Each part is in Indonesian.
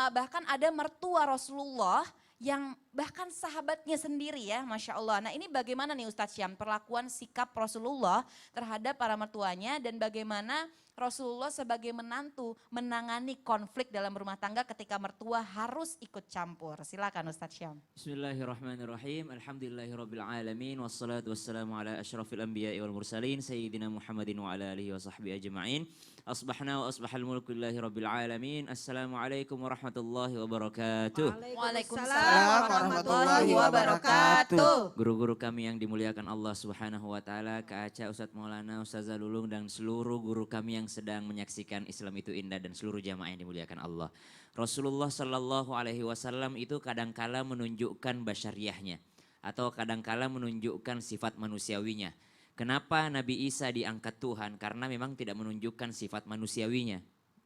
bahkan ada mertua Rasulullah yang bahkan sahabatnya sendiri ya, Masya Allah. Nah ini bagaimana nih Ustadz Syam, perlakuan sikap Rasulullah terhadap para mertuanya dan bagaimana Rasulullah sebagai menantu menangani konflik dalam rumah tangga ketika mertua harus ikut campur. Silakan Ustadz Syam. Bismillahirrahmanirrahim. Alhamdulillahirabbil alamin wassalatu wassalamu ala asyrafil anbiya'i wal mursalin sayyidina Muhammadin wa ala alihi wa sahbihi ajma'in. Asbahna wa asbahal mulku lillahi rabbil alamin. Assalamualaikum warahmatullahi wabarakatuh. Waalaikumsalam warahmatullahi wabarakatuh. Guru-guru kami yang dimuliakan Allah Subhanahu wa taala, Kak Aca, Ustadz Maulana, Ustazah Lulung dan seluruh guru kami yang sedang menyaksikan Islam itu indah dan seluruh jamaah yang dimuliakan Allah. Rasulullah Shallallahu alaihi wasallam itu kadangkala menunjukkan basyariahnya atau kadangkala menunjukkan sifat manusiawinya. Kenapa Nabi Isa diangkat Tuhan? Karena memang tidak menunjukkan sifat manusiawinya.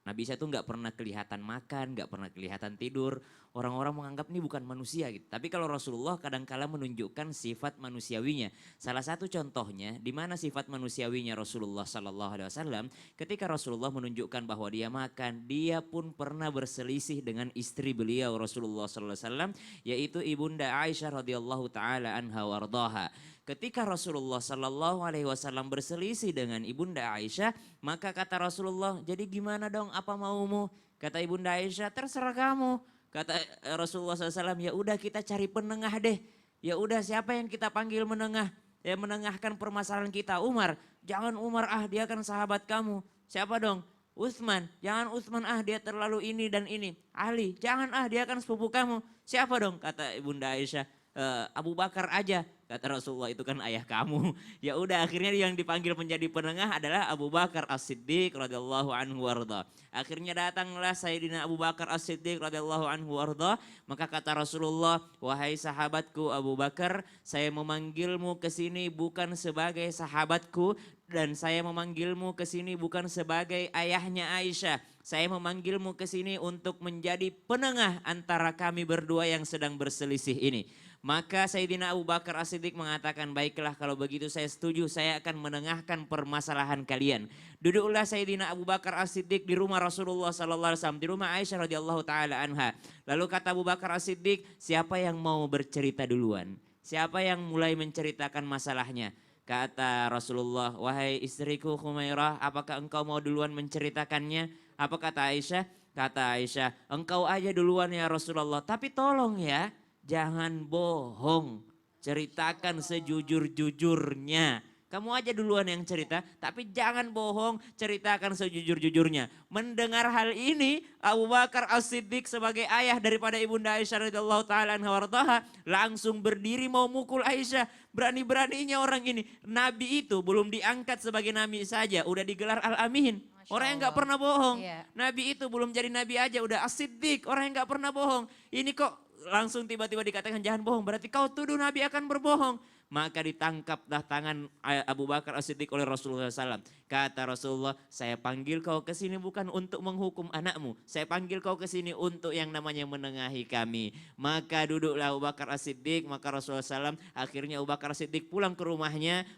Nabi Isa itu nggak pernah kelihatan makan, nggak pernah kelihatan tidur. Orang-orang menganggap ini bukan manusia gitu. Tapi kalau Rasulullah kadangkala menunjukkan sifat manusiawinya. Salah satu contohnya di mana sifat manusiawinya Rasulullah Sallallahu Alaihi Wasallam, ketika Rasulullah menunjukkan bahwa dia makan, dia pun pernah berselisih dengan istri beliau Rasulullah Sallallahu Alaihi Wasallam, yaitu ibunda Aisyah radhiyallahu taala anha wardaha. Ketika Rasulullah Sallallahu Alaihi Wasallam berselisih dengan ibunda Aisyah, maka kata Rasulullah, jadi gimana dong, apa maumu? Kata ibunda Aisyah, terserah kamu. Kata Rasulullah SAW, ya udah kita cari penengah deh. Ya udah siapa yang kita panggil menengah? Ya menengahkan permasalahan kita. Umar, jangan Umar dia kan sahabat kamu. Siapa dong? Utsman, jangan Utsman dia terlalu ini dan ini. Ali, jangan dia kan sepupu kamu. Siapa dong? Kata ibunda Aisyah, Abu Bakar aja. Kata Rasulullah, itu kan ayah kamu. Ya udah akhirnya yang dipanggil menjadi penengah adalah Abu Bakar As-Siddiq radhiyallahu anhu warda. Akhirnya datanglah Sayyidina Abu Bakar As-Siddiq radhiyallahu anhu warda. Maka kata Rasulullah, wahai sahabatku Abu Bakar, saya memanggilmu ke sini bukan sebagai sahabatku dan saya memanggilmu ke sini bukan sebagai ayahnya Aisyah. Saya memanggilmu ke sini untuk menjadi penengah antara kami berdua yang sedang berselisih ini. Maka Sayyidina Abu Bakar As-Siddiq mengatakan, baiklah kalau begitu saya setuju, saya akan menengahkan permasalahan kalian. Duduklah Sayyidina Abu Bakar As-Siddiq di rumah Rasulullah SAW, di rumah Aisyah radhiyallahu taala anha. Lalu kata Abu Bakar As-Siddiq, siapa yang mau bercerita duluan? Siapa yang mulai menceritakan masalahnya? Kata Rasulullah, wahai istriku Khumairah, apakah engkau mau duluan menceritakannya? Apa kata Aisyah? Kata Aisyah, engkau aja duluan ya Rasulullah, tapi tolong ya, jangan bohong, ceritakan sejujur-jujurnya. Kamu aja duluan yang cerita, tapi jangan bohong, ceritakan sejujur-jujurnya. Mendengar hal ini, Abu Bakar As-Siddiq sebagai ayah daripada ibunda Aisyah radhiyallahu taala anha wardaha langsung berdiri mau mukul Aisyah. Berani-beraninya orang ini. Nabi itu belum diangkat sebagai nabi saja, udah digelar Al-Amin. Orang yang gak pernah bohong. Iya. Nabi itu belum jadi nabi aja udah As-Siddiq, orang yang gak pernah bohong. Ini kok langsung tiba-tiba dikatakan jangan bohong, berarti kau tuduh Nabi akan berbohong. Maka ditangkaplah tangan Abu Bakar As-Siddiq oleh Rasulullah SAW. Kata Rasulullah, saya panggil kau ke sini bukan untuk menghukum anakmu. Saya panggil kau ke sini untuk yang namanya menengahi kami. Maka duduklah Abu Bakar As-Siddiq, maka Rasulullah SAW akhirnya Abu Bakar As-Siddiq pulang ke rumahnya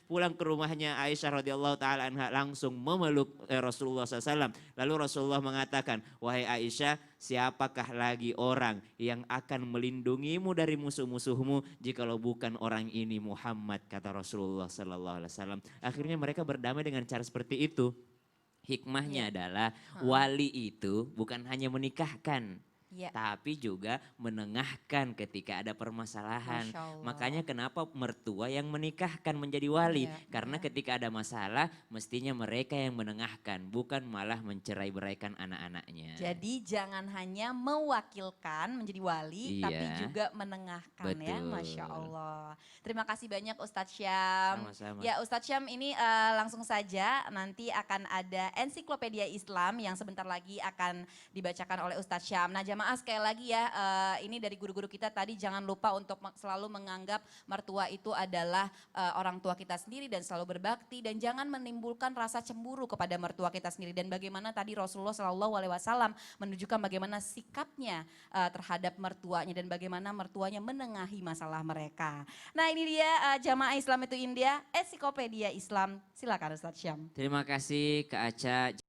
Aisyah radhiyallahu taala anha langsung memeluk Rasulullah SAW. Lalu Rasulullah mengatakan, wahai Aisyah, siapakah lagi orang yang akan melindungimu dari musuh-musuhmu jikalau bukan orang ini Muhammad, kata Rasulullah Sallallahu Alaihi Wasallam. Akhirnya mereka berdamai dengan cara seperti itu. Hikmahnya adalah wali itu bukan hanya menikahkan, tapi juga menengahkan ketika ada permasalahan. Makanya kenapa mertua yang menikahkan menjadi wali. Karena ketika ada masalah mestinya mereka yang menengahkan, bukan malah mencerai-beraikan anak-anaknya. Jadi jangan hanya mewakilkan menjadi wali, tapi juga menengahkan. Betul. Ya, Masya Allah. Terima kasih banyak Ustadz Syam. Sama-sama. Ya Ustadz Syam ini langsung saja nanti akan ada ensiklopedia Islam yang sebentar lagi akan dibacakan oleh Ustadz Syam. Nah jamaah sekali lagi ya, ini dari guru-guru kita tadi jangan lupa untuk selalu menganggap mertua itu adalah orang tua kita sendiri dan selalu berbakti, dan jangan menimbulkan rasa cemburu kepada mertua kita sendiri. Dan bagaimana tadi Rasulullah SAW menunjukkan bagaimana sikapnya terhadap mertuanya dan bagaimana mertuanya menengahi masalah mereka. Nah ini dia jamaah Islam itu India, ensiklopedia Islam. Silakan Ustadz Syam. Terima kasih Kak Aca.